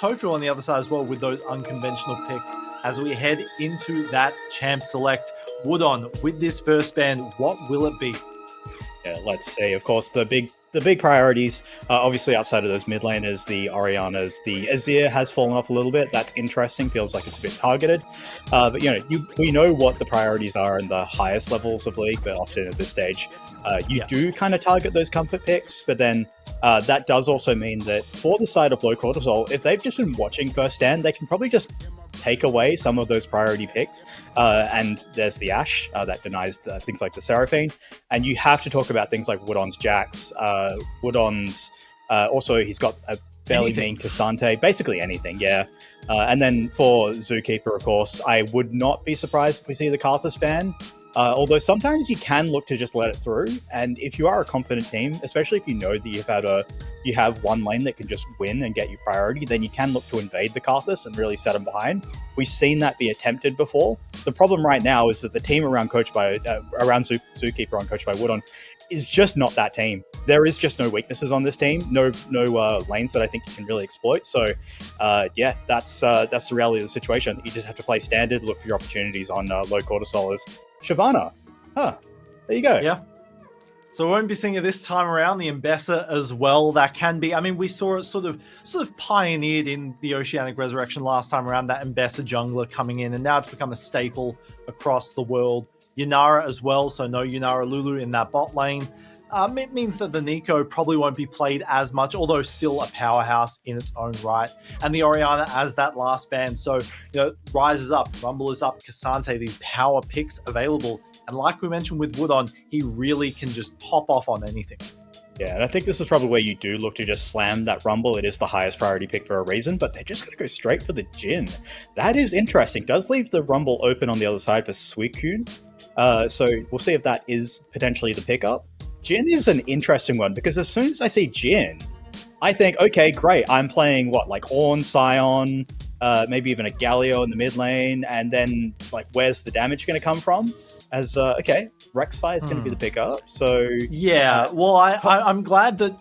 Tofu on the other side as well with those unconventional picks as we head into that champ select. Woodon, with this first ban, what will it be? Yeah, let's see. Of course, the big priorities, obviously outside of those mid laners, the Orianas, the Azir has fallen off a little bit. That's interesting. Feels like it's a bit targeted. But we know what the priorities are in the highest levels of League, but often at this stage, you do kind of target those comfort picks. But then that does also mean that for the side of low cortisol, if they've just been watching First Stand, they can probably just take away some of those priority picks. And there's the Ashe that denies things like the Seraphine. And you have to talk about things like Woodon's Jax, Woodon's... also, he's got a fairly mean Cassante, basically anything, yeah. And then for Zookeeper, of course, I would not be surprised if we see the Karthus ban. Although sometimes you can look to just let it through, and if you are a confident team, especially if you know that you have one lane that can just win and get you priority, then you can look to invade the Karthus and really set them behind. We've seen that be attempted before. The problem right now is that the team around Zookeeper on coached by Woodon is just not that team. There is just no weaknesses on this team, no lanes that I think you can really exploit. So that's the reality of the situation. You just have to play standard, look for your opportunities on low cortisol as Shyvana. There you go. Yeah. So we won't be seeing it this time around. The Embessa as well. That can be. I mean, we saw it sort of pioneered in the Oceanic Resurrection last time around. That Embessa jungler coming in, and now it's become a staple across the world. Yunara as well. So no Yunara Lulu in that bot lane. It means that the Nico probably won't be played as much, although still a powerhouse in its own right. And the Oriana as that last ban. So, Rise is up, Rumble is up, Cassante, these power picks available. And like we mentioned with Woodon, he really can just pop off on anything. Yeah, and I think this is probably where you do look to just slam that Rumble. It is the highest priority pick for a reason, but they're just going to go straight for the Jhin. That is interesting. Does leave the Rumble open on the other side for Suicune. So we'll see if that is potentially the pickup. Jhin is an interesting one because as soon as I see Jhin, I think, okay, great. I'm playing Ornn, Scion, maybe even a Galio in the mid lane, and then where's the damage going to come from? As Rek'Sai is going to be the pickup. So well, I'm glad that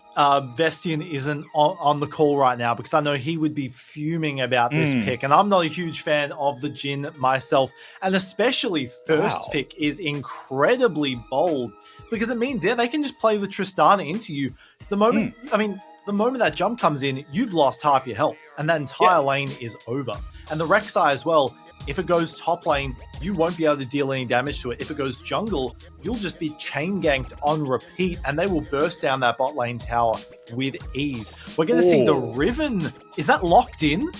Vestian isn't on the call right now because I know he would be fuming about this pick, and I'm not a huge fan of the Jhin myself, and especially first pick is incredibly bold because it means they can just play the Tristana into you. The moment the moment that jump comes in, you've lost half your health, and that entire lane is over. And the Rek'Sai as well. If it goes top lane, you won't be able to deal any damage to it. If it goes jungle, you'll just be chain ganked on repeat, and they will burst down that bot lane tower with ease. We're going to see the Riven. Is that locked in?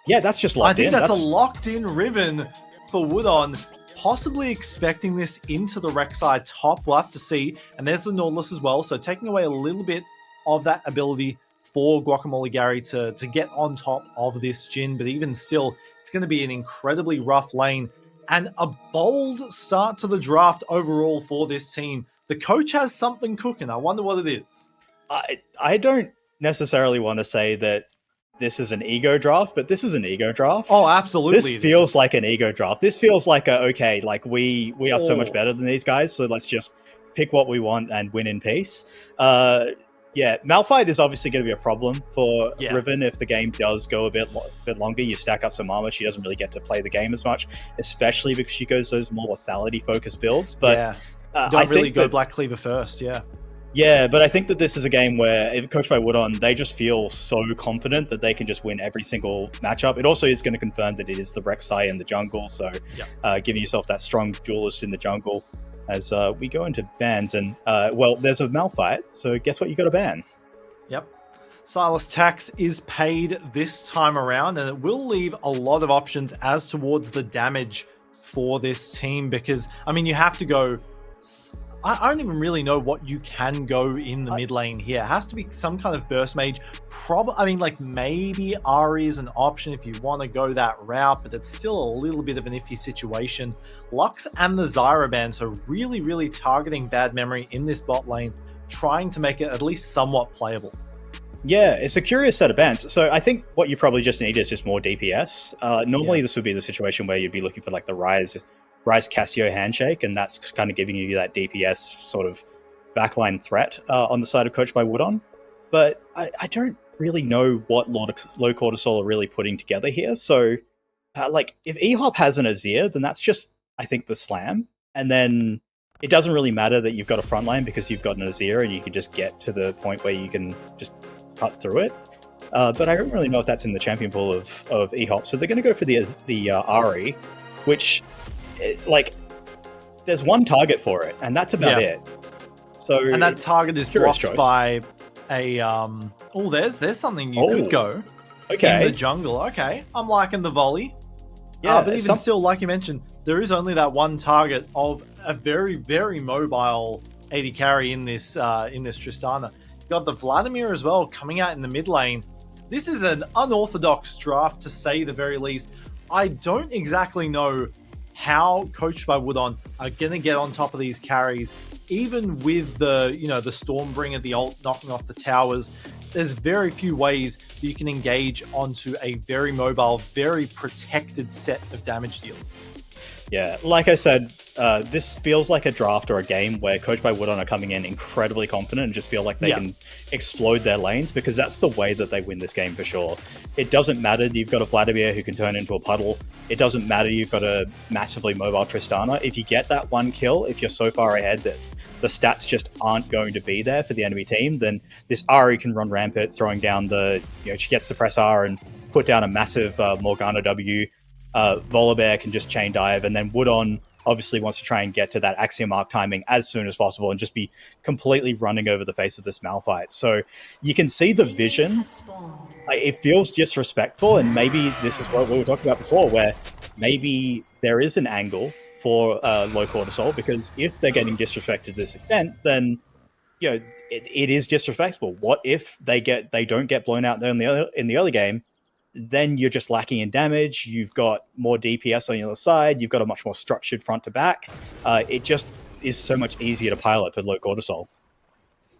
Yeah, that's just locked in. I think that's a locked-in Riven for Woodon, possibly expecting this into the Rek'Sai top. We'll have to see. And there's the Nautilus as well, so taking away a little bit of that ability for Guacamole Gary to get on top of this Jhin, but even still, it's going to be an incredibly rough lane and a bold start to the draft overall for this team. The coach has something cooking. I wonder what it is. I don't necessarily want to say that this is an ego draft, but this is an ego draft. Oh, absolutely. This feels like an ego draft. This feels like we are so much better than these guys, so let's just pick what we want and win in peace. Malphite is obviously going to be a problem for Riven if the game does go a bit longer. You stack up some armor, she doesn't really get to play the game as much, especially because she goes those more lethality-focused builds. But don't really go Black Cleaver first, Yeah, but I think that this is a game where, if coached by Woodon, they just feel so confident that they can just win every single matchup. It also is going to confirm that it is the Rek'Sai in the jungle, so giving yourself that strong duelist in the jungle. As we go into bans, and there's a Malphite, so guess what you got to ban? Yep. Silas tax is paid this time around, and it will leave a lot of options as towards the damage for this team because, you have to go... I don't even really know what you can go in the mid lane here. It has to be some kind of burst mage. Maybe Ahri is an option if you want to go that route, but it's still a little bit of an iffy situation. Lux and the Zyra ban, so really, really targeting Bad Memory in this bot lane, trying to make it at least somewhat playable. Yeah, it's a curious set of bans. So I think what you probably just need is just more DPS. Normally this would be the situation where you'd be looking for the Rise Cassio handshake, and that's kind of giving you that DPS sort of backline threat on the side of coached by Woodon. But I don't really know what low cortisol are really putting together here. So, like, if E-Hop has an Azir, then that's just, I think, the slam. And then it doesn't really matter that you've got a front line because you've got an Azir and you can just get to the point where you can just cut through it. But I don't really know if that's in the champion pool of E-Hop. So they're going to go for the Ari, which, like, there's one target for it, and that's about it. So, and that target is blocked by a there's something you could go in the jungle. Okay, I'm liking the volley. Yeah, but even still, like you mentioned, there is only that one target of a very, very mobile AD carry in this Tristana. You got the Vladimir as well coming out in the mid lane. This is an unorthodox draft, to say the very least. I don't exactly know how, coached by Woodon, are going to get on top of these carries, even with the Stormbringer, the ult knocking off the towers. There's very few ways that you can engage onto a very mobile, very protected set of damage dealers. Yeah, like I said, this feels like a draft or a game where Coached by Woodon are coming in incredibly confident and just feel like they can explode their lanes, because that's the way that they win this game for sure. It doesn't matter that you've got a Vladimir who can turn into a puddle. It doesn't matter you've got a massively mobile Tristana. If you get that one kill, if you're so far ahead that the stats just aren't going to be there for the enemy team, then this Ari can run rampant, throwing down she gets to press R and put down a massive Morgana W. Volibear can just chain dive, and then Woodon obviously wants to try and get to that Axiom Arc timing as soon as possible and just be completely running over the face of this Malphite. So you can see the vision. It feels disrespectful, and maybe this is what we were talking about before, where maybe there is an angle for low cortisol, because if they're getting disrespected to this extent, then it is disrespectful. What if they don't get blown out in the early game? Then you're just lacking in damage. You've got more DPS on the other side. You've got a much more structured front to back. It just is so much easier to pilot for low cortisol.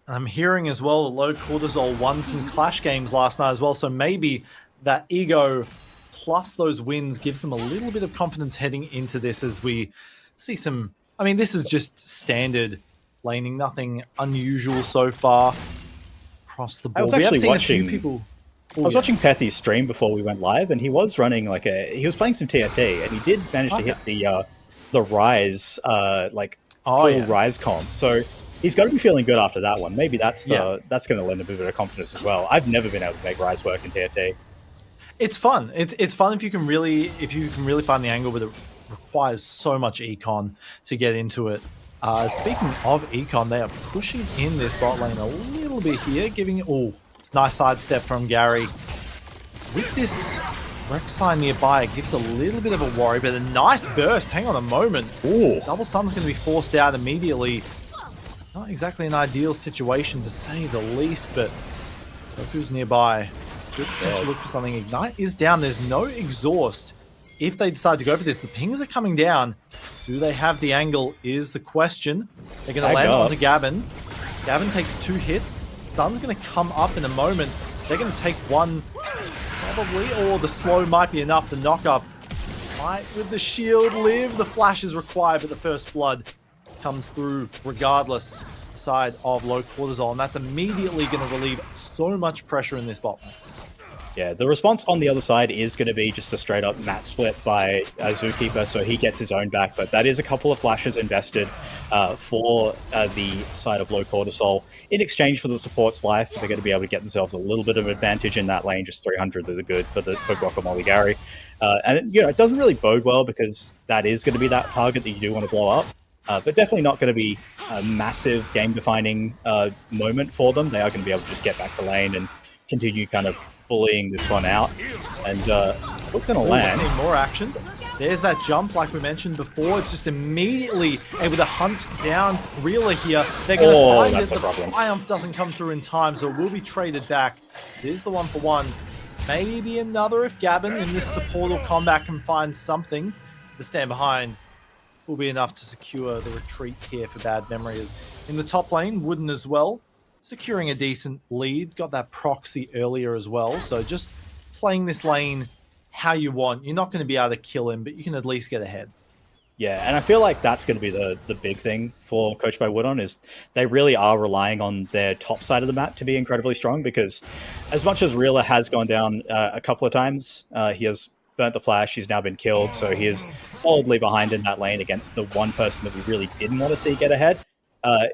I'm hearing as well that low cortisol won some clash games last night as well. So maybe that ego plus those wins gives them a little bit of confidence heading into this, as we see some... I mean, this is just standard laning. Nothing unusual so far across the board. We have seen a few people... I was watching Pethy's stream before we went live, and he was running he was playing some TFT, and he did manage to hit the Rise Rise comp. So he's got to be feeling good after that one. Maybe that's going to lend a bit of confidence as well. I've never been able to make Rise work in TFT. It's fun. It's fun if you can really find the angle, but it requires so much econ to get into it. Speaking of econ, they are pushing in this bot lane a little bit here, giving it nice sidestep from Gary. With this Rek'Sai nearby, it gives a little bit of a worry, but a nice burst. Hang on a moment. Double Sum's going to be forced out immediately. Not exactly an ideal situation, to say the least, but Tofu's nearby. Good potential look for something. Ignite is down. There's no exhaust. If they decide to go for this, the pings are coming down. Do they have the angle is the question. They're going to land onto Gavin. Gavin takes 2 hits. Stun's going to come up in a moment. They're going to take one, probably, or the slow might be enough. The knock-up might, with the shield, live. The flash is required, but the first blood comes through regardless. The side of low cortisol, and that's immediately going to relieve so much pressure in this bot. Yeah, the response on the other side is going to be just a straight-up mat split by Zookeeper, so he gets his own back, but that is a couple of flashes invested for the side of low cortisol. In exchange for the support's life, they're going to be able to get themselves a little bit of advantage in that lane. Just 300 is good for Guacamole Gary. And it doesn't really bode well, because that is going to be that target that you do want to blow up. But definitely not going to be a massive game-defining moment for them. They are going to be able to just get back the lane and continue kind of bullying this one out. And what's going to land? See more action. There's that jump, like we mentioned before. It's just immediately able to hunt down Reeler here. They're going to find it. The Triumph doesn't come through in time, so it will be traded back. There's the 1-for-1. Maybe another if Gavin in this support or combat can find something. The stand behind will be enough to secure the retreat here for Bad Memories. In the top lane, Woodon as well, securing a decent lead. Got that proxy earlier as well. So just playing this lane how you want. You're not going to be able to kill him, but you can at least get ahead. Yeah, and I feel like that's going to be the big thing for Coach by Woodon is they really are relying on their top side of the map to be incredibly strong because as much as Reela has gone down a couple of times, he has burnt the flash, he's now been killed, so he is solidly behind in that lane against the one person that we really didn't want to see get ahead.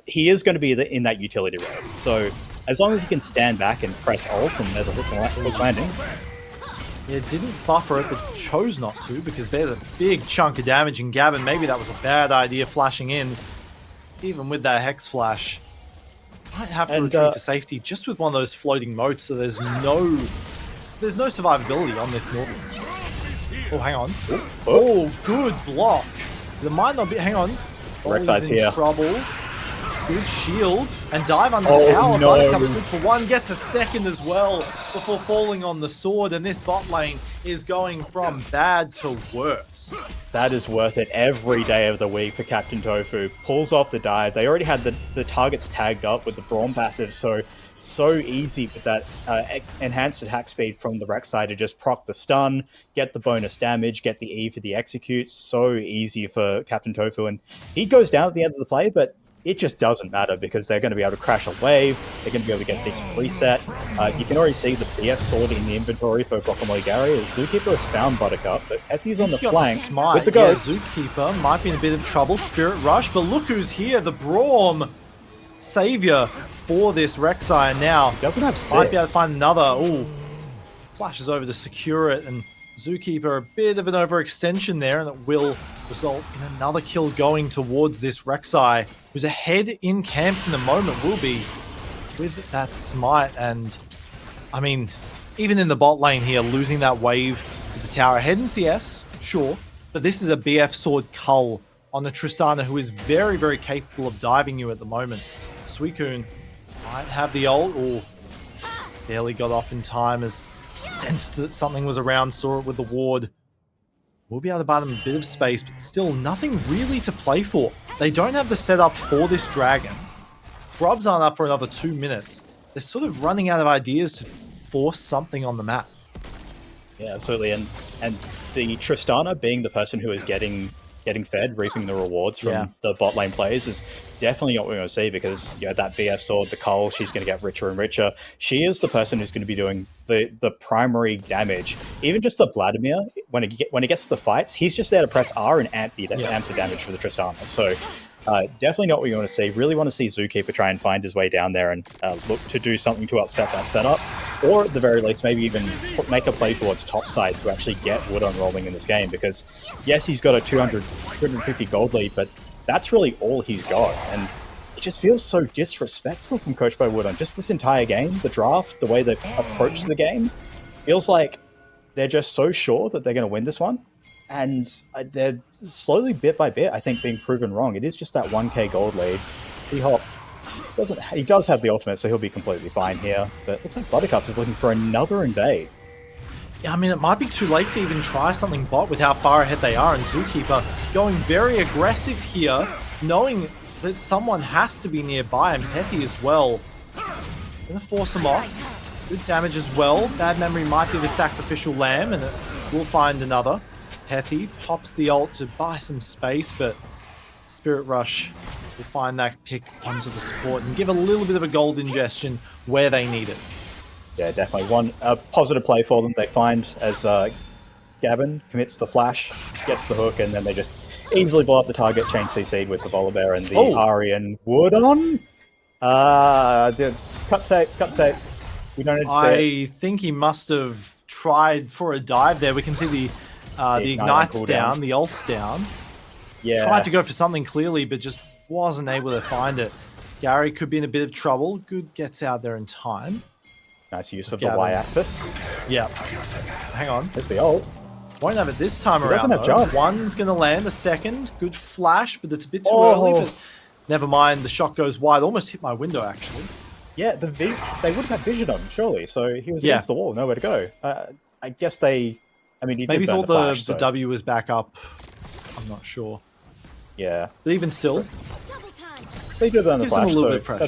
He is going to be in that utility role. So as long as he can stand back and press ult and there's a hook landing, it didn't buffer it, but chose not to because there's a big chunk of damage. And Gavin, maybe that was a bad idea flashing in, even with that Hex Flash. Might have to retreat to safety just with one of those floating moats, so there's no survivability on this Nautilus. Oh, hang on. Oh, good block. There might not be. Hang on. Rek'Sai's here. Trouble. Good shield and dive under the tower. No. Buttercup's good for one, gets a second as well before falling on the sword. And this bot lane is going from bad to worse. That is worth it every day of the week for Captain Tofu. Pulls off the dive. They already had the targets tagged up with the Braum passive, so easy with that enhanced attack speed from the Rek'Sai to just proc the stun, get the bonus damage, get the E for the execute. So easy for Captain Tofu, and he goes down at the end of the play, but it just doesn't matter because they're going to be able to crash a wave, they're going to be able to get a decent reset. You can already see the BF sword in the inventory for Guacamole Gary as Zookeeper has found Buttercup, but Hethy's on the flank with the Ghost. Yeah, Zookeeper might be in a bit of trouble, Spirit Rush, but look who's here, the Braum savior for this Rek'Sai now. Doesn't have 6. Might be able to find another. Ooh, flashes over to secure it, and Zookeeper a bit of an overextension there, and it will result in another kill going towards this Rek'Sai, who's ahead in camps in the moment, will be with that smite. And I mean, even in the bot lane here, losing that wave to the tower, ahead in CS, sure, but this is a BF sword cull on the Tristana, who is very, very capable of diving you at the moment. Suicune might have the ult, or barely got off in time as sensed that something was around, saw it with the ward. We'll be able to buy them a bit of space, but still nothing really to play for. They don't have the setup for this dragon. Grubs aren't up for another 2 minutes. They're sort of running out of ideas to force something on the map. Yeah, absolutely. And the Tristana being the person who is getting fed, reaping the rewards from the bot lane players is definitely what we're going to see because that BF sword, the Cull, she's going to get richer and richer. She is the person who's going to be doing the primary damage. Even just the Vladimir, when he gets to the fights, he's just there to press R and amp the damage for the Tristana. So definitely not what you want to see. Really want to see Zookeeper try and find his way down there and look to do something to upset that setup, or at the very least maybe even make a play towards top side to actually get Woodon rolling in this game, because yes, he's got a 250 gold lead, but that's really all he's got, and it just feels so disrespectful from Coach by Woodon. Just this entire game, the draft, the way they've approached the game, feels like they're just so sure that they're going to win this one. And they're slowly, bit by bit, I think, being proven wrong. It is just that 1k gold lead. He does have the ultimate, so he'll be completely fine here. But it looks like Buttercup is looking for another invade. Yeah, I mean, it might be too late to even try something bot with how far ahead they are. And Zookeeper going very aggressive here, knowing that someone has to be nearby, and Pethy as well. Gonna force him off. Good damage as well. Bad Memory might be the sacrificial lamb, and it will find another. Pethy pops the ult to buy some space, but Spirit Rush will find that pick onto the support and give a little bit of a gold ingestion where they need it. Yeah, definitely. One positive play for them. They find as Gavin commits the flash, gets the hook, and then they just easily blow up the target, chain CC'd with the Volibear and the Ari and Woodon. Cut tape. We don't need to see I think he must have tried for a dive there. We can see the Ignite's down, the ult's down. Yeah. Tried to go for something clearly, but just wasn't able to find it. Gary could be in a bit of trouble. Good gets out there in time. Nice use of the Y-axis. Yeah. Hang on. There's the ult. Won't have it this time around. Doesn't have jump. One's going to land, a second. Good flash, but it's a bit too early. But never mind, the shot goes wide. Almost hit my window, actually. Yeah, they would have had vision on him, surely. So he was against the wall, nowhere to go. I guess he maybe thought the W was back up. I'm not sure. Yeah. But even still, they did burn the flash,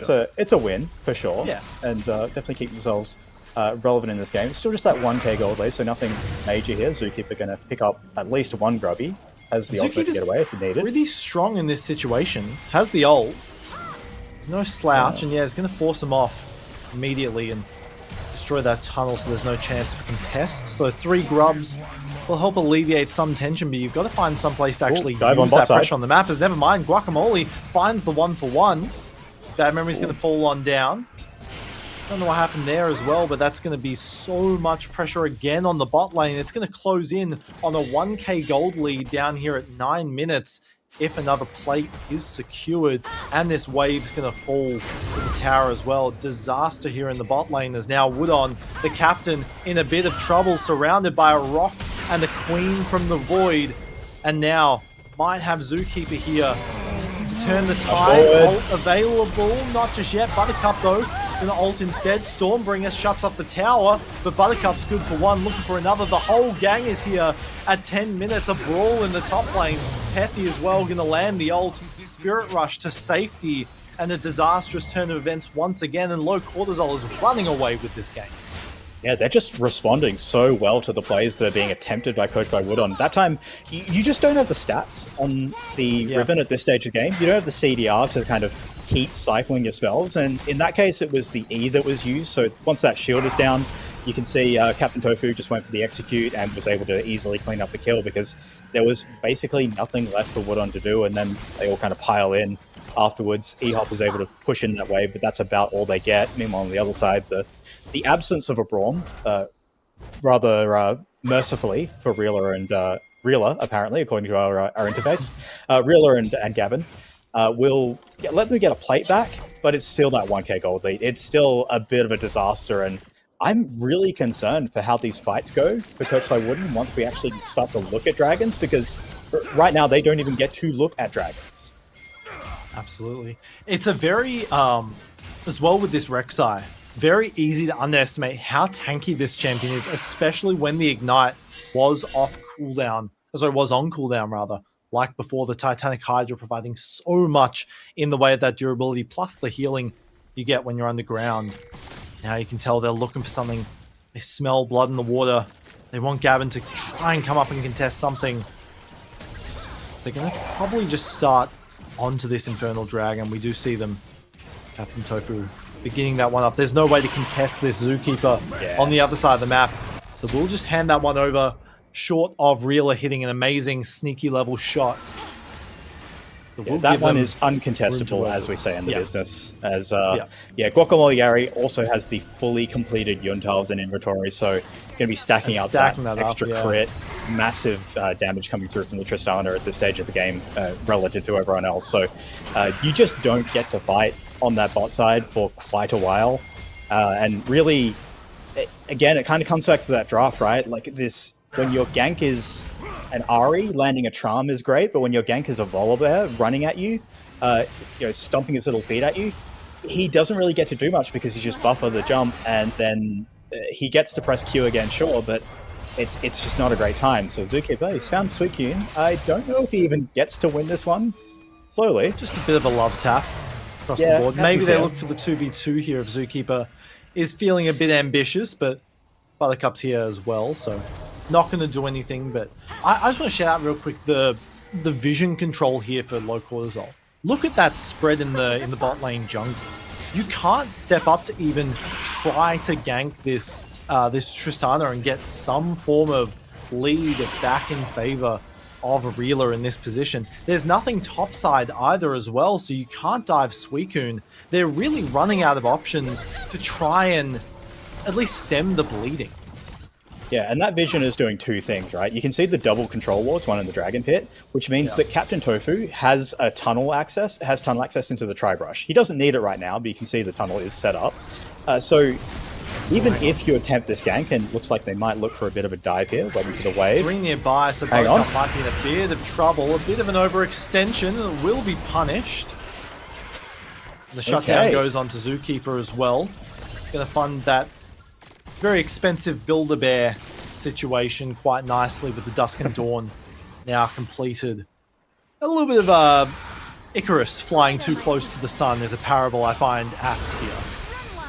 so it's a win, for sure. Yeah. And definitely keep themselves relevant in this game. It's still just that 1k gold lead, so nothing major here. Zookeeper going to pick up at least one grubby. Has the ultimate to get away if needed. Pretty strong in this situation. Has the ult. There's no slouch, and yeah, it's going to force him off immediately and destroy that tunnel so there's no chance of a contest. So 3 grubs will help alleviate some tension, but you've got to find some place to actually use that pressure on the map. As never mind, Guacamole finds the 1-for-1. Bad Memory's going to fall on down. Don't know what happened there as well, but that's going to be so much pressure again on the bot lane. It's going to close in on a 1k gold lead down here at 9 minutes if another plate is secured, and this wave's going to fall to the tower as well. Disaster here in the bot lane as now Woodon, the captain, in a bit of trouble, surrounded by a rock and the queen from the void, and now might have Zookeeper here to turn the tides. Ult available, not just yet. Buttercup though gonna ult instead. Stormbringer shuts off the tower, but Buttercup's good for one, looking for another. The whole gang is here at 10 minutes. A brawl in the top lane. Pethy as well gonna land the ult. Spirit Rush to safety, and a disastrous turn of events once again, and Low Cortisol is running away with this game. Yeah, they're just responding so well to the plays that are being attempted by Coach by Woodon. That time, you just don't have the stats on the Riven at this stage of the game. You don't have the CDR to kind of keep cycling your spells, and in that case, it was the E that was used. So once that shield is down, you can see Captain Tofu just went for the execute and was able to easily clean up the kill because there was basically nothing left for Woodon to do, and then they all kind of pile in afterwards. E-Hop was able to push in that wave, but that's about all they get. Meanwhile, on the other side, the absence of a Braum, rather mercifully for Reeler and Reeler, apparently, according to our interface, Reeler and Gavin, will let them get a plate back, but it's still that 1k gold lead. It's still a bit of a disaster, and I'm really concerned for how these fights go for Coach by Woodon once we actually start to look at dragons, because right now they don't even get to look at dragons. Absolutely. It's a very, as well with this Rek'Sai, very easy to underestimate how tanky this champion is, especially when the Ignite was off cooldown, was on cooldown rather, like before. The Titanic Hydra providing so much in the way of that durability, plus the healing you get when you're underground. Now you can tell they're looking for something. They smell blood in the water. They want Gavin to try and come up and contest something. They're going to probably just start onto this Infernal Dragon. We do see them, Captain Tofu, beginning that one up. There's no way to contest this Zookeeper on the other side of the map. So we'll just hand that one over, short of Reeler hitting an amazing sneaky level shot. That one is uncontestable, as we say in the business. As Guacamole Gary also has the fully completed Yuntals in inventory, so going to be stacking up that extra crit. Massive damage coming through from the Tristana at this stage of the game relative to everyone else. So you just don't get to fight on that bot side for quite a while. And really, again, it kind of comes back to that draft, right? Like this, when your gank is an Ahri, landing a charm is great, but when your gank is a Volibear running at you, stomping his little feet at you, he doesn't really get to do much because he just buffer the jump, and then he gets to press Q again, sure, but it's just not a great time. So Zookeeper, he's found Suicune. I don't know if he even gets to win this one. Slowly. Just a bit of a love tap across the board. Maybe they look for the 2v2 here if Zookeeper is feeling a bit ambitious, but Buttercup's here as well, so not going to do anything. But I just want to shout out real quick the vision control here for Low Cortisol. Look at that spread in the bot lane jungle. You can't step up to even try to gank this this Tristana and get some form of lead back in favor of Reeler in this position. There's nothing topside either as well, so you can't dive Suicune. They're really running out of options to try and at least stem the bleeding. Yeah, and that vision is doing two things, right? You can see the double control wards, one in the Dragon Pit, which means that Captain Tofu has tunnel access into the Tri-Brush. He doesn't need it right now, but you can see the tunnel is set up. So even if you attempt this gank, and it looks like they might look for a bit of a dive here, waiting for the wave. 3 nearby, so Buttercup might be in a bit of trouble, a bit of an overextension, and it will be punished. The shutdown goes on to Zookeeper as well. Gonna fund that very expensive Build-A-Bear situation quite nicely with the Dusk and Dawn now completed. A little bit of Icarus flying too close to the sun is a parable I find apt here.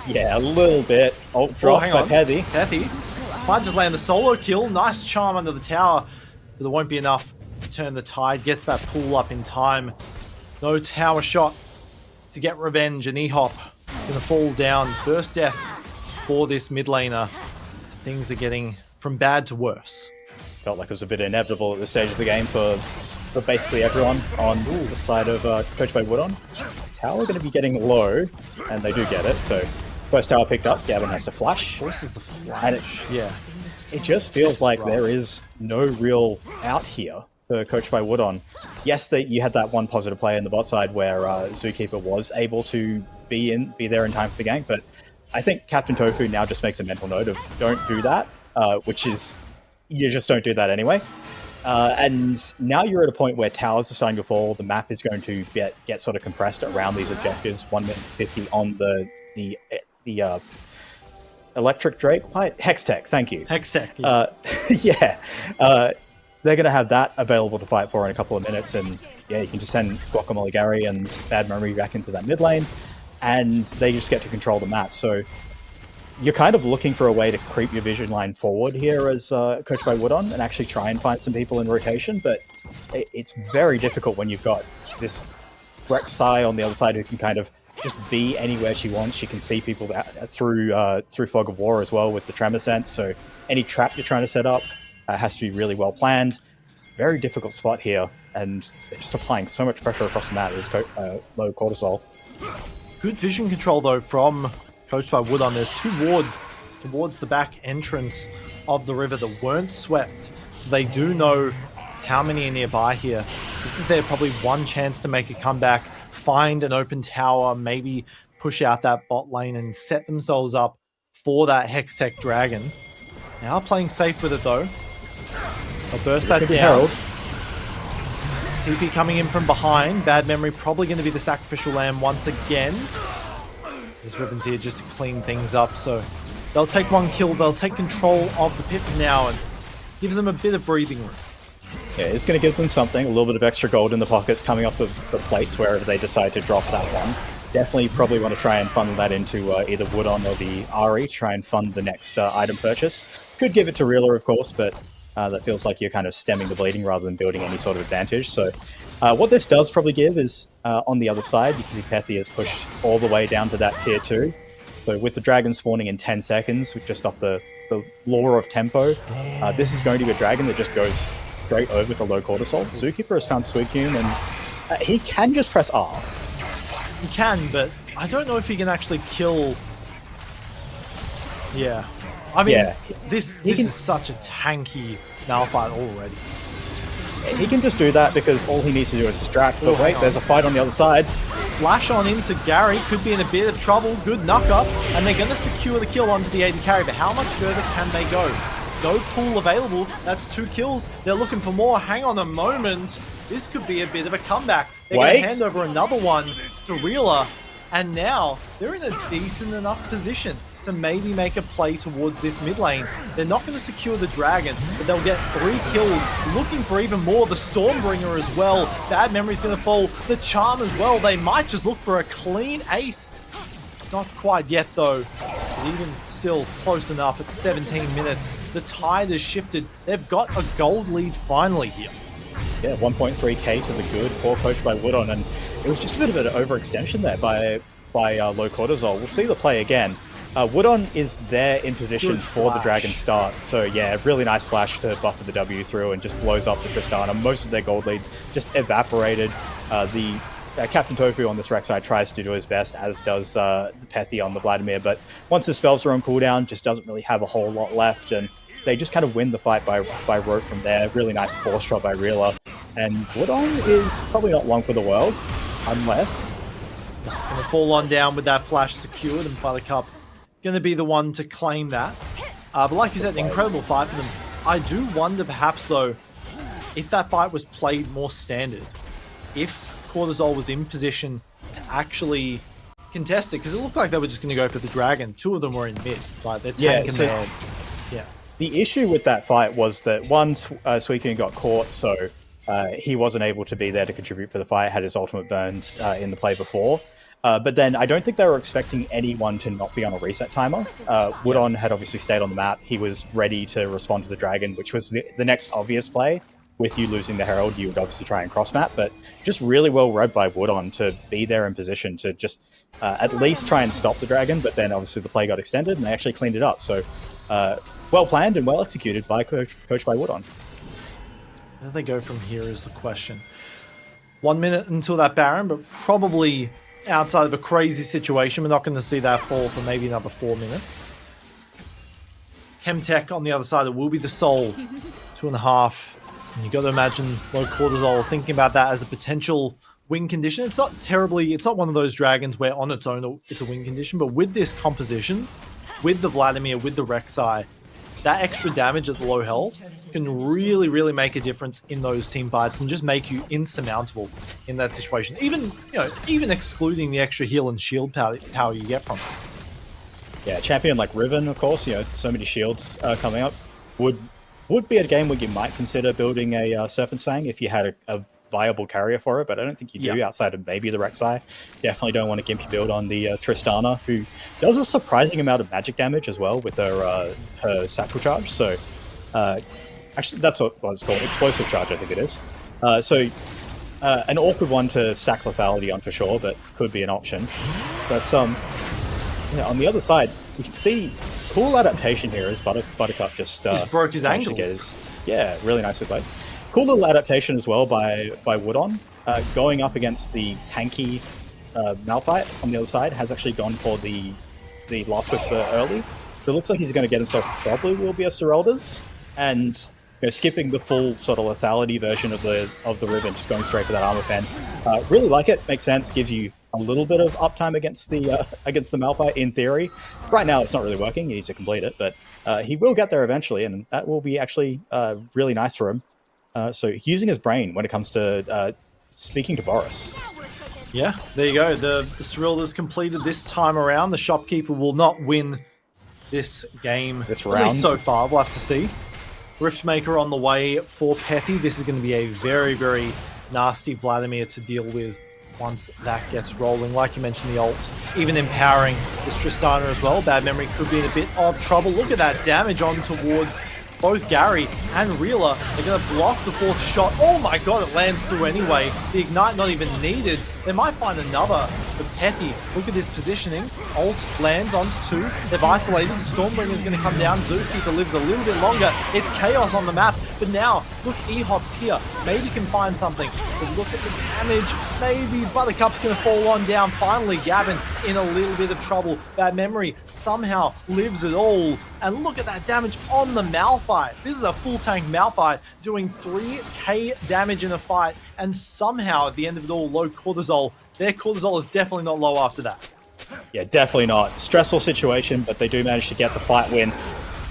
Yeah, a little bit. Ult drop by Pethy. Pethy might just land the solo kill. Nice charm under the tower, but it won't be enough turn the tide, gets that pull up in time. No tower shot to get revenge, and E-Hop gonna fall down. First death for this mid laner. Things are getting from bad to worse. Felt like it was a bit inevitable at this stage of the game for basically everyone on the side of coached by Woodon. Tower going to be getting low, and they do get it. So first tower picked up, Gavin has to flash. Forces the flash. And it just feels like there is no real out here for coached by Woodon. Yes, you had that one positive play in the bot side where Zookeeper was able to be there in time for the gank, but I think Captain Tofu now just makes a mental note of don't do that, which is you just don't do that anyway. And now you're at a point where towers are starting to fall. The map is going to get sort of compressed around these objectives. 1 minute 50 on the electric Drake. Hextech, thank you. Hextech. Yeah. They're going to have that available to fight for in a couple of minutes. And yeah, you can just send Guacamole Gary and Bad Memory back into that mid lane. And they just get to control the map. So you're kind of looking for a way to creep your vision line forward here as coached by Woodon and actually try and find some people in rotation, but it's very difficult when you've got this Rek'Sai on the other side who can kind of just be anywhere she wants. She can see people through Fog of War as well with the Tremor Sense, so any trap you're trying to set up has to be really well planned. It's a very difficult spot here, and they're just applying so much pressure across the map with this low Cortisol. Good vision control though from coached by Woodon. There's 2 wards towards the back entrance of the river that weren't swept, so they do know how many are nearby here. This is their probably one chance to make a comeback, find an open tower, maybe push out that bot lane and set themselves up for that Hextech Dragon. Now playing safe with it though. They'll burst that down. TP coming in from behind. Bad Memory probably going to be the sacrificial lamb once again. This Ribbon's here just to clean things up, so they'll take 1 kill, they'll take control of the pit now, and gives them a bit of breathing room. Yeah, it's going to give them something, a little bit of extra gold in the pockets coming off the plates wherever they decide to drop that one. Definitely probably want to try and funnel that into either Woodon or the RE, try and fund the next item purchase. Could give it to Reeler, of course, but that feels like you're kind of stemming the bleeding rather than building any sort of advantage. So what this does probably give is, on the other side, you can see Pethy is pushed all the way down to that tier 2. So with the dragon spawning in 10 seconds, just off the lore of tempo, this is going to be a dragon that just goes straight over to low cortisol. Zookeeper has found Suicune, and he can just press R. He can, but I don't know if he can actually kill... Yeah. I mean, this is such a tanky Malphite already. He can just do that because all he needs to do is distract. But wait, there's a fight on the other side. Flash on into Gary, could be in a bit of trouble. Good knock up, and they're going to secure the kill onto the AD carry. But how much further can they go? No pool available. That's 2 kills. They're looking for more. Hang on a moment. This could be a bit of a comeback. They're going to hand over another one to Reeler, and now they're in a decent enough position to maybe make a play towards this mid lane. They're not going to secure the dragon, but they'll get 3 kills, looking for even more. The Stormbringer as well. Bad Memory's going to fall. The Charm as well. They might just look for a clean ace. Not quite yet though. But even still close enough at 17 minutes. The tide has shifted. They've got a gold lead finally here. Yeah, 1.3k to the good, 4 coached by Woodon, and it was just a bit of an overextension there by low cortisol. We'll see the play again. Woodon is there in position for the dragon start, so yeah, really nice flash to buffer the W through and just blows up the Tristana. Most of their gold lead just evaporated. The Captain Tofu on this Rek'Sai tries to do his best, as does the Pethy on the Vladimir, but once his spells are on cooldown, just doesn't really have a whole lot left, and they just kind of win the fight by rote from there. Really nice force shot by Reeler, and Woodon is probably not long for the world, unless... Gonna fall on down with that flash secured, and Buttercup going to be the one to claim that. But like you said, an incredible fight for them. I do wonder perhaps though, if that fight was played more standard, if Cortisol was in position to actually contest it, because it looked like they were just going to go for the dragon. 2 of them were in mid, right? They're tanking there. Yeah. The issue with that fight was that one, Suicune got caught, so he wasn't able to be there to contribute for the fight, had his ultimate burned in the play before. But then I don't think they were expecting anyone to not be on a reset timer. Woodon had obviously stayed on the map. He was ready to respond to the dragon, which was the next obvious play. with you losing the Herald, you would obviously try and cross map, but just really well read by Woodon to be there in position to just at least try and stop the dragon, but then obviously the play got extended and they actually cleaned it up. So well planned and well executed by coached by Woodon. Where do they go from here is the question. 1 minute until that Baron, but probably outside of a crazy situation. We're not going to see that fall for maybe another 4 minutes. Chemtech on the other side, it will be the Soul. 2.5. And you got to imagine low cortisol, thinking about that as a potential win condition. It's not terribly, it's not one of those dragons where on its own it's a win condition, but with this composition, with the Vladimir, with the Rek'Sai, that extra damage at the low health can really, really make a difference in those team fights and just make you insurmountable in that situation. Even excluding the extra heal and shield power you get from it. Yeah, champion like Riven, of course, so many shields coming up, would be a game where you might consider building a Serpent's Fang if you had a viable carrier for it, but I don't think you do outside of maybe the Rek'Sai. Definitely don't want to gimpy build on the Tristana, who does a surprising amount of magic damage as well with her satchel charge. So actually, that's what it's called, explosive charge, I think it is. An awkward one to stack lethality on for sure, but could be an option. But on the other side, you can see cool adaptation here as Buttercup just broke his ankles. Yeah, really nicely played. Cool little adaptation as well by Woodon. Going up against the tanky Malphite on the other side, has actually gone for the Last Whisper early. So it looks like he's going to get himself probably will be a Serelda's, and skipping the full sort of lethality version of the Riven, just going straight for that armor pen. Really like it. Makes sense. Gives you a little bit of uptime against the Malphite in theory. Right now, it's not really working. He needs to complete it, but he will get there eventually, and that will be actually really nice for him. So using his brain when it comes to speaking to Boris. Yeah, there you go. The Serelda's completed this time around. The shopkeeper will not win this game this round. At least so far. We'll have to see. Riftmaker on the way for Pethy. This is going to be a very, very nasty Vladimir to deal with once that gets rolling. Like you mentioned, the ult, even empowering this Tristana as well. Bad Memory could be in a bit of trouble. Look at that damage on towards both Gary and Reela. They're going to block the fourth shot. Oh my god, it lands through anyway. The Ignite not even needed. They might find another for Pethy. Look at this positioning. Ult lands onto 2. They've isolated. Stormbringer's going to come down. Zookeeper lives a little bit longer. It's chaos on the map. But now, look, E-Hop's here. Maybe can find something. But look at the damage. Maybe Buttercup's going to fall on down. Finally, Gavin in a little bit of trouble. Bad Memory somehow lives it all. And look at that damage on the Malphite. This is a full tank Malphite doing 3k damage in a fight. And somehow, at the end of it all, low cortisol. Their cortisol is definitely not low after that. Yeah, definitely not. Stressful situation, but they do manage to get the fight win.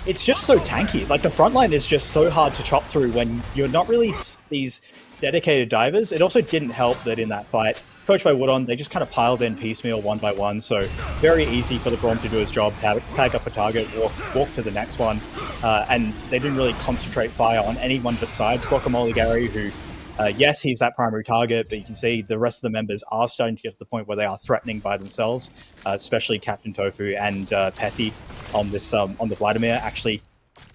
It's just so tanky. Like, the front line is just so hard to chop through when you're not really these dedicated divers. It also didn't help that in that fight, coached by Woodon, they just kind of piled in piecemeal one by one, so very easy for the Braum to do his job, tag up a target, walk to the next one, and they didn't really concentrate fire on anyone besides Guacamole Gary, who, yes, he's that primary target, but you can see the rest of the members are starting to get to the point where they are threatening by themselves, especially Captain Tofu and Pethy on this on the Vladimir, actually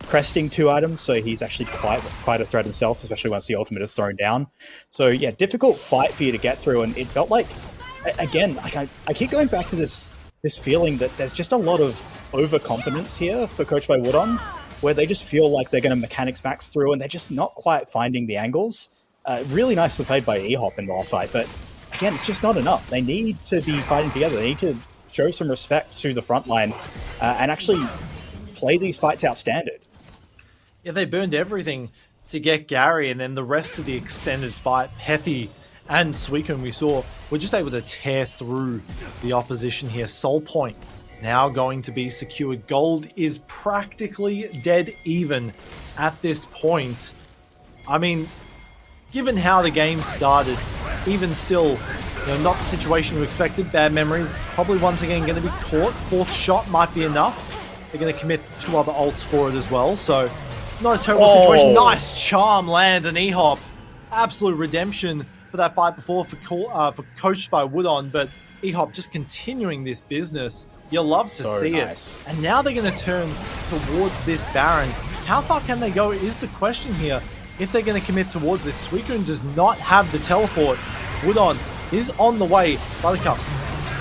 cresting 2 items, so he's actually quite a threat himself, especially once the ultimate is thrown down. So yeah, difficult fight for you to get through, and it felt like, again, like I keep going back to this feeling that there's just a lot of overconfidence here for Coach by Woodon, where they just feel like they're going to mechanics max through, and they're just not quite finding the angles. Really nicely played by E-Hop in the last fight, but again, it's just not enough. They need to be fighting together. They need to show some respect to the front line and actually play these fights out standard. Yeah, they burned everything to get Gary, and then the rest of the extended fight, Pethy and Suicune we saw, were just able to tear through the opposition here. Soul Point now going to be secured. Gold is practically dead even at this point. I mean, given how the game started, even still, not the situation we expected. Bad Memory probably once again going to be caught. Fourth shot might be enough. They're going to commit 2 other ults for it as well, so not a terrible situation. Nice charm lands, and E-Hop. Absolute redemption for that fight before for coached by Woodon, but E-Hop just continuing this business. You'll love to see it. And now they're going to turn towards this Baron. How far can they go is the question here. if they're going to commit towards this. Suicune does not have the teleport. Woodon is on the way. Buttercup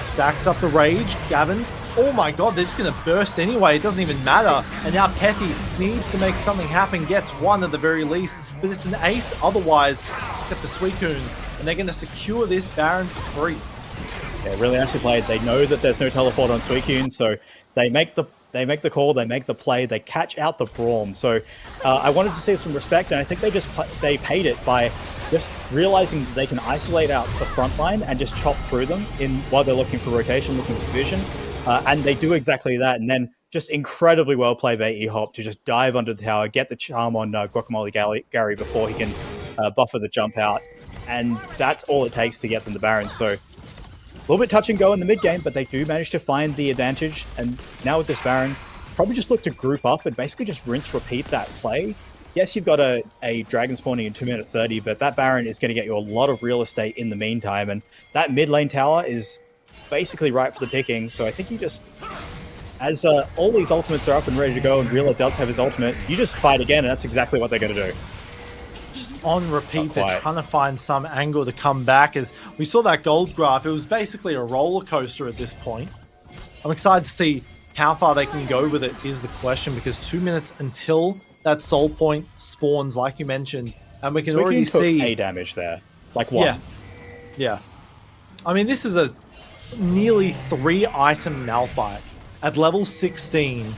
stacks up the rage. Gavin, oh my god, they're just going to burst anyway. It doesn't even matter. And now Pethy needs to make something happen. Gets one at the very least. But it's an ace otherwise, except for Suicune. And they're going to secure this Baron for free. Yeah, really nicely played. They know that there's no teleport on Suicune, so they make the call, they make the play, they catch out the Braum. So I wanted to see some respect, and I think they paid it by just realizing that they can isolate out the front line and just chop through them while they're looking for rotation, looking for vision. And they do exactly that, and then just incredibly well played by E-Hop to just dive under the tower, get the charm on Guacamole Gary before he can buffer the jump out. And that's all it takes to get them the Baron. So a little bit touch and go in the mid game, but they do manage to find the advantage. And now with this Baron, probably just look to group up and basically just rinse, repeat that play. Yes, you've got a dragon spawning in 2 minutes 30, but that Baron is going to get you a lot of real estate in the meantime. And that mid lane tower is basically right for the picking. So I think you just, as all these ultimates are up and ready to go and Reela does have his ultimate, you just fight again, and that's exactly what they're going to do. Just on repeat, they're trying to find some angle to come back. As we saw that gold graph, it was basically a roller coaster at this point. I'm excited to see how far they can go with it is the question, because 2 minutes until that soul point spawns, like you mentioned, and we can already see a damage there, like one. Yeah. I mean, this is a nearly 3-item Malphite at level 16.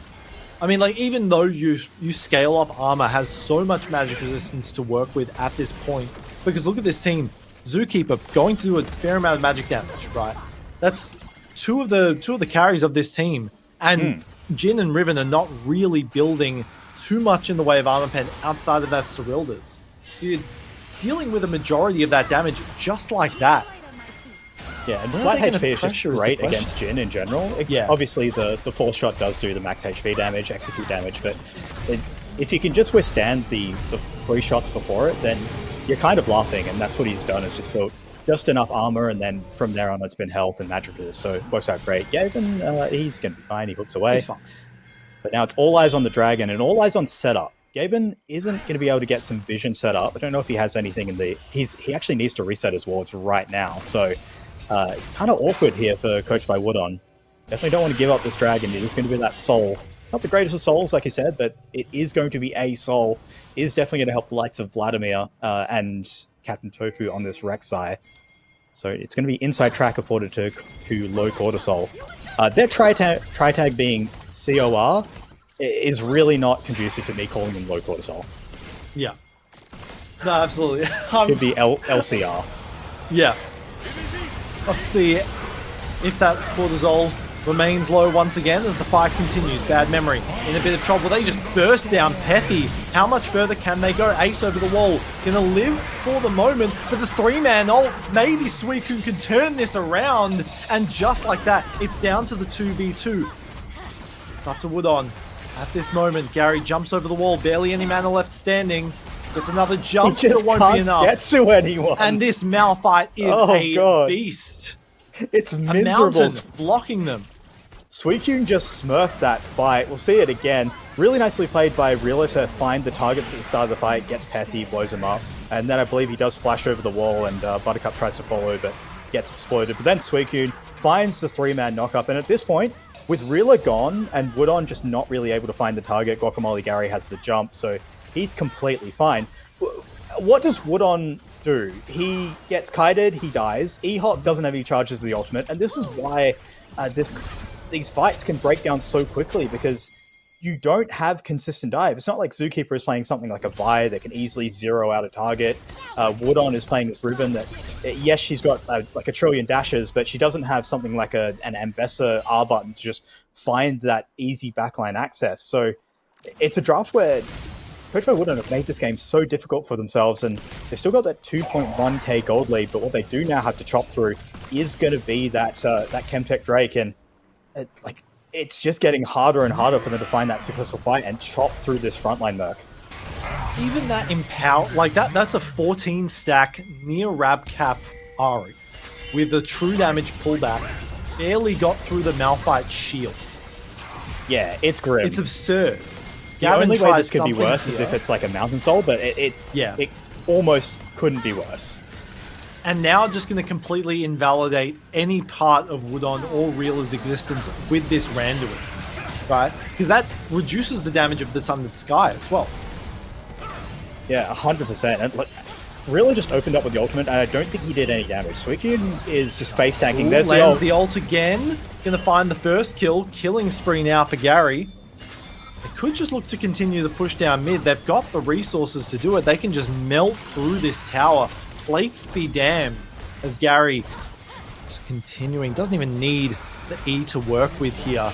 I mean, like, even though you scale up armor, has so much magic resistance to work with at this point. Because look at this team. Zookeeper going to do a fair amount of magic damage, right? That's two of the carries of this team. And Jin and Riven are not really building too much in the way of armor pen outside of that Cyrilda's. So you're dealing with a majority of that damage just like that. Yeah, and flat HP is just great against Jin in general. Obviously, the force shot does do the max HP damage, execute damage, but if you can just withstand the free shots before it, then you're kind of laughing, and that's what he's done, is just built just enough armor, and then from there on it's been health and magic resist, so it works out great. Gavin, he's going to be fine, he hooks away. He's fine. But now it's all eyes on the dragon, and all eyes on setup. Gaben isn't going to be able to get some vision set up. I don't know if he has anything in the... He actually needs to reset his wards right now, so... kind of awkward here for Coach by Woodon. Definitely don't want to give up this dragon. It is going to be that soul. Not the greatest of souls, like he said, but it is going to be a soul. It is definitely going to help the likes of Vladimir and Captain Tofu on this Rek'Sai. So it's going to be inside track afforded to low cortisol. Their tri-tag being COR is really not conducive to me calling them low cortisol. Yeah. No, absolutely. Should be LCR. Yeah. Let's see if that cortisol remains low once again as the fight continues. Bad memory in a bit of trouble. They just burst down Pethy. How much further can they go? Ace over the wall. Gonna live for the moment, but the 3-man ult. Maybe Suicune can turn this around. And just like that, it's down to the 2v2. It's up to Woodon. At this moment, Gary jumps over the wall. Barely any mana left standing. Gets another jump, but it won't be enough. Get to anyone. And this Malphite is beast. It's miserable. A mountain blocking them. Suicune just smurfed that fight. We'll see it again. Really nicely played by Reela to find the targets at the start of the fight. Gets Pethy, blows him up. And then I believe he does flash over the wall, and Buttercup tries to follow, but gets exploded. But then Suicune finds the 3-man knockup. And at this point, with Reela gone and Woodon just not really able to find the target, Guacamole Gary has the jump, so he's completely fine. What does Woodon do? He gets kited, he dies. E-Hop doesn't have any charges of the ultimate, and this is why these fights can break down so quickly, because you don't have consistent dive. It's not like Zookeeper is playing something like a Vi that can easily zero out a target. Woodon is playing this Riven that, yes, she's got like a trillion dashes, but she doesn't have something like an Ambessa R button to just find that easy backline access. So it's a draft where Coach by Woodon have made this game so difficult for themselves, and they've still got that 2.1k gold lead, but what they do now have to chop through is going to be that Chemtech Drake, and it's just getting harder and harder for them to find that successful fight and chop through this frontline Merc. Even that Empower, like that's a 14 stack near Rab Cap Ari with the true damage pullback, barely got through the Malphite shield. Yeah, it's grim. It's absurd. The only way this could be worse is if it's like a Mountain Soul, but it almost couldn't be worse. And now just going to completely invalidate any part of Woodon or Reeler's existence with this Randuin's, right? Because that reduces the damage of the Sundered Sky as well. Yeah, 100%. And like, Reeler just opened up with the ultimate, and I don't think he did any damage. Suicune is just face tanking. There's lands the ult again. Going to find the first kill. Killing spree now for Gary. They could just look to continue the push down mid. They've got the resources to do it. They can just melt through this tower. Plates be damned as Gary just continuing. Doesn't even need the E to work with here.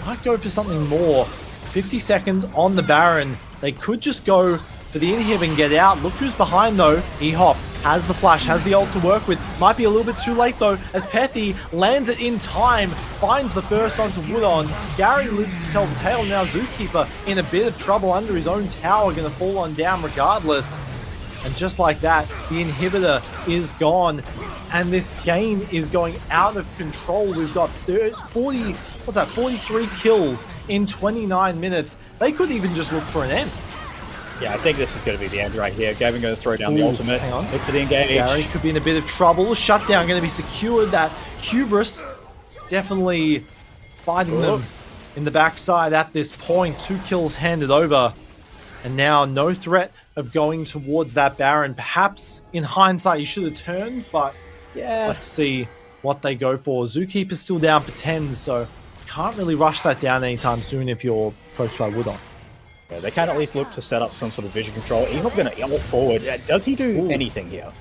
Might go for something more. 50 seconds on the Baron. They could just go for the inhib and get out. Look who's behind though. E-Hop has the flash, has the ult to work with. Might be a little bit too late though, as Pethy lands it in time, finds the first onto Woodon. Gary lives to tell the tale. Now Zookeeper in a bit of trouble under his own tower, gonna fall on down regardless. And just like that, the inhibitor is gone. And this game is going out of control. We've got 43 kills in 29 minutes. They could even just look for an end. Yeah, I think this is going to be the end right here. Gavin going to throw down the ultimate. Hang on. Look for the engage. Gary could be in a bit of trouble. Shutdown going to be secured. That Hubris definitely fighting them in the backside at this point. 2 kills handed over. And now no threat of going towards that Baron. Perhaps in hindsight you should have turned, but yeah, let's see what they go for. Zookeeper's still down for 10, so can't really rush that down anytime soon if you're approached by Woodon. Yeah, they can at least look to set up some sort of vision control. E-Hop going to ult forward. Does he do anything here?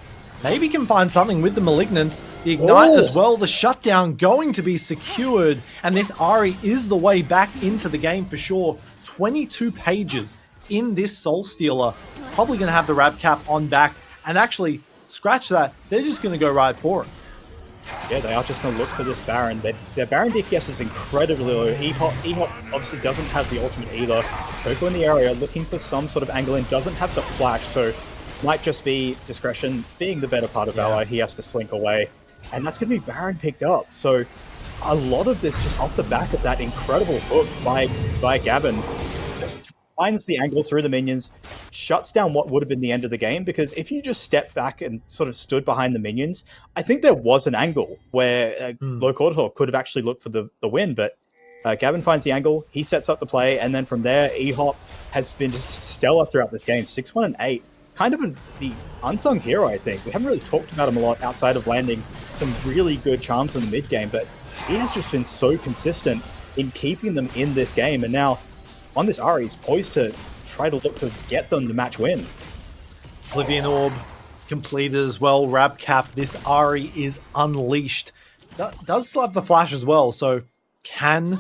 Maybe can find something with the Malignance. The Ignite as well. The Shutdown going to be secured. And this Ahri is the way back into the game for sure. 22 pages in this Soul Stealer. Probably going to have the Rab Cap on back. And actually, scratch that. They're just going to go right for it. Yeah, they are just going to look for this Baron. Their Baron DPS is incredibly low. E-Hop obviously doesn't have the ultimate either. Coco in the area looking for some sort of angle in. Doesn't have the flash, so might just be discretion being the better part of Valor. He has to slink away. And that's going to be Baron picked up. So a lot of this just off the back of that incredible hook by Gavin. Just finds the angle through the minions, shuts down what would have been the end of the game, because if you just stepped back and sort of stood behind the minions, I think there was an angle where Low Cortisol could have actually looked for the win, but Gavin finds the angle, he sets up the play, and then from there, E-Hop has been just stellar throughout this game. 6-1 and 8. Kind of the unsung hero, I think. We haven't really talked about him a lot outside of landing some really good charms in the mid game, but he has just been so consistent in keeping them in this game, and now on this Ahri, he's poised to try to look to get them the match win. Oblivion Orb completed as well. Rab Cap. This Ahri is unleashed. Does still have the flash as well, so can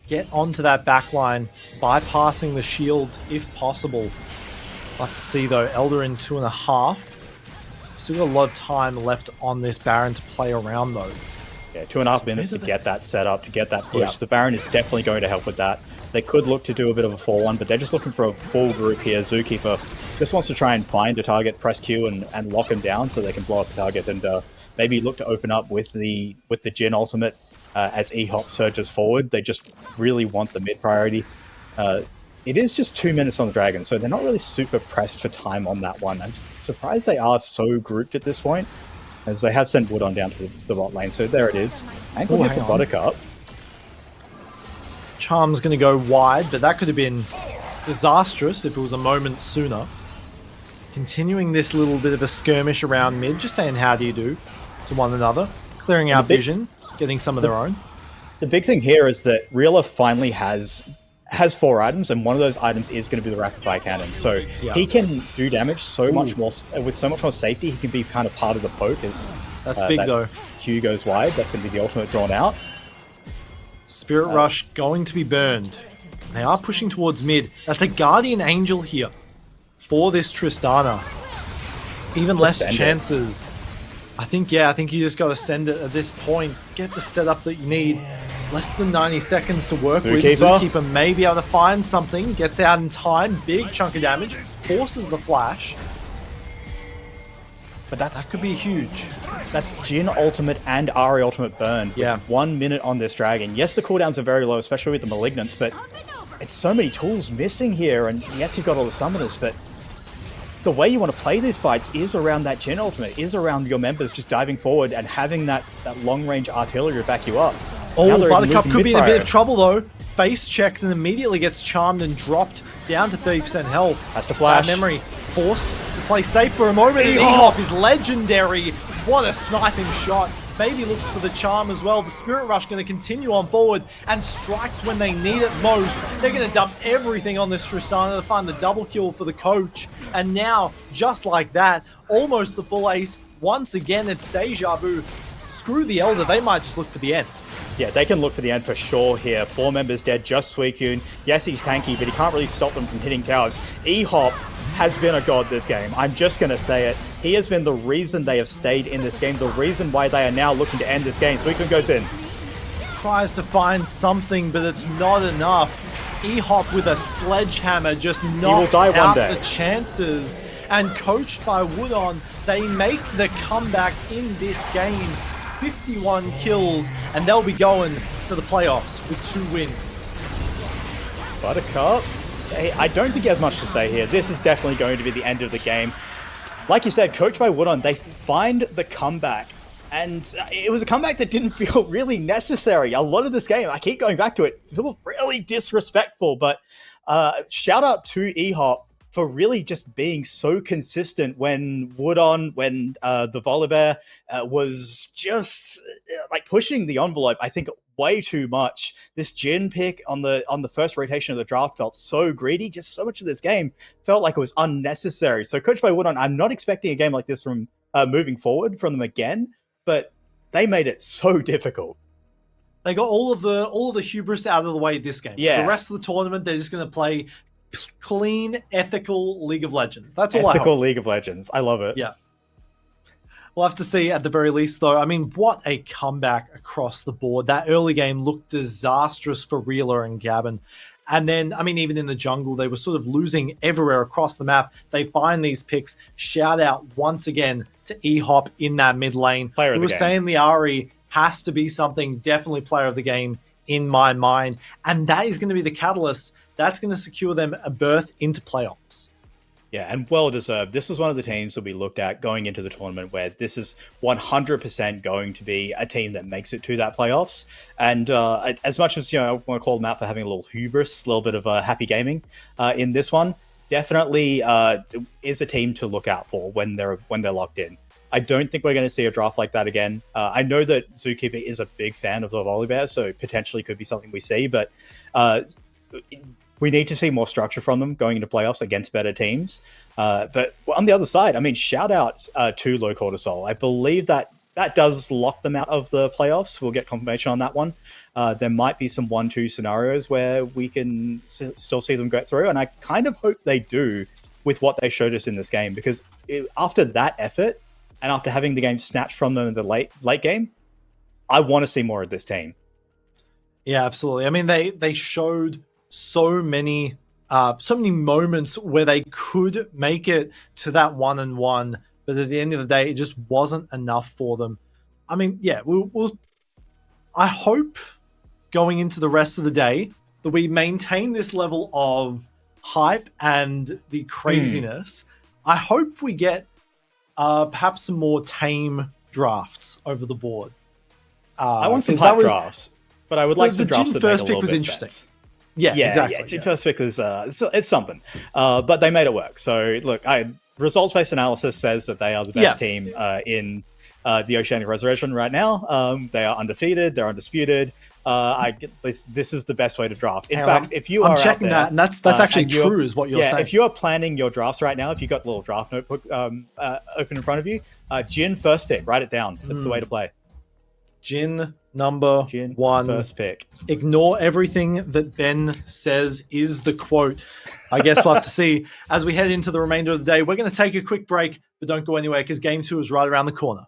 get onto that backline, bypassing the shields if possible. Let's see though. Elder in 2.5. Still got a lot of time left on this Baron to play around though. Yeah, 2.5 minutes to get that set up, to get that push. Yeah. The Baron is definitely going to help with that. They could look to do a bit of a 4-1, but they're just looking for a full group here. Zookeeper just wants to try and find a target, press Q, and lock him down so they can blow up the target, and maybe look to open up with the Jhin ultimate as E-Hop surges forward. They just really want the mid priority. It is just 2 minutes on the Dragon, so they're not really super pressed for time on that one. I'm surprised they are so grouped at this point, as they have sent Woodon down to the bot lane. So there it is. Angle hit for Buttercup. Charm's going to go wide, but that could have been disastrous if it was a moment sooner. Continuing this little bit of a skirmish around mid, just saying how do you do to one another, clearing out vision, getting some of their own. The big thing here is that Reeler finally has 4 items, and one of those items is going to be the rapid fire cannon. So he can do damage so much more with so much more safety. He can be kind of part of the poke as that's big though. Q goes wide. That's going to be the ultimate drawn out. Spirit Rush going to be burned. They are pushing towards mid. That's a Guardian Angel here for this Tristana. Even less chances. I think you just got to send it at this point. Get the setup that you need. Less than 90 seconds to work with. Zookeeper may be able to find something. Gets out in time. Big chunk of damage. Forces the flash. But that could be huge. That's Jhin ultimate and Ahri ultimate burn. Yeah. 1 minute on this Dragon. Yes, the cooldowns are very low, especially with the Malignance, but it's so many tools missing here, and yes, you've got all the summoners, but the way you want to play these fights is around that Jhin ultimate, is around your members just diving forward and having that long-range artillery to back you up. Oh, Buttercup could be in a bit of trouble though. Face checks and immediately gets charmed and dropped down to 30% health. Has to flash. Memory forced to play safe for a moment. And E-Hop is legendary. What a sniping shot. Baby looks for the charm as well. The Spirit Rush going to continue on forward and strikes when they need it most. They're going to dump everything on this Tristana to find the double kill for the coach. And now, just like that, almost the full ace. Once again, it's deja vu. Screw the Elder. They might just look for the end. Yeah, they can look for the end for sure here. 4 members dead, just Suicune. Yes, he's tanky, but he can't really stop them from hitting towers. E-Hop has been a god this game. I'm just going to say it. He has been the reason they have stayed in this game, the reason why they are now looking to end this game. Suicune goes in. Tries to find something, but it's not enough. E-Hop with a sledgehammer just knocks out the chances. And coached by Woodon, they make the comeback in this game. 51 kills, and they'll be going to the playoffs with 2 wins. Buttercup, I don't think he has much to say here. This is definitely going to be the end of the game. Like you said, coached by Woodon, they find the comeback, and it was a comeback that didn't feel really necessary. A lot of this game, I keep going back to it, feel really disrespectful, but shout out to E-Hop for really just being so consistent when Woodon, when the Volibear was just like pushing the envelope, I think way too much. This Jhin pick on the first rotation of the draft felt so greedy. Just so much of this game felt like it was unnecessary. So coached by Woodon, I'm not expecting a game like this from moving forward from them again, but they made it so difficult. They got all of the hubris out of the way this game. Yeah. The rest of the tournament, they're just going to play clean, ethical League of Legends. That's all Ethical League of Legends. I love it. Yeah. We'll have to see at the very least, though. I mean, what a comeback across the board. That early game looked disastrous for Reeler and Gavin. And then, I mean, even in the jungle, they were sort of losing everywhere across the map. They find these picks. Shout out once again to E-Hop in that mid lane. Player of the We were game. saying the Ari has to be something, definitely player of the game in my mind. And that is going to be the catalyst. That's going to secure them a berth into playoffs. Yeah, and well deserved. This was one of the teams that we looked at going into the tournament where this is 100% going to be a team that makes it to that playoffs. And as much as, I want to call them out for having a little hubris, a little bit of happy gaming in this one, definitely is a team to look out for when they're locked in. I don't think we're going to see a draft like that again. I know that Zookeeper is a big fan of the Volibear, so potentially could be something we see, but we need to see more structure from them going into playoffs against better teams. But on the other side, I mean, shout out to Low Cortisol. I believe that does lock them out of the playoffs. We'll get confirmation on that one. There might be some 1-2 scenarios where we can still see them get through, and I kind of hope they do with what they showed us in this game, because after that effort, and after having the game snatched from them in the late game, I want to see more of this team. Yeah, absolutely. I mean, they showed so many moments where they could make it to that 1-1, but at the end of the day, it just wasn't enough for them. I mean, yeah, I hope going into the rest of the day that we maintain this level of hype and the craziness. I hope we get perhaps some more tame drafts over the board. I want some hype drafts, but I would like some drafts that make a little bit interesting. Sense. Yeah, exactly. Yeah, first pick was it's something, but they made it work. So look, results-based analysis says that they are the best team in the Oceanic Resurrection right now. They are undefeated. They're undisputed. This is the best way to draft. In fact, if you are checking out there, that, and that's actually true, is what you're saying. If you are planning your drafts right now, if you've got a little draft notebook open in front of you, Jhin first pick, write it down. That's the way to play. Jhin number 1. First pick. Ignore everything that Ben says is the quote. I guess we'll have to see as we head into the remainder of the day. We're going to take a quick break, but don't go anywhere because Game 2 is right around the corner.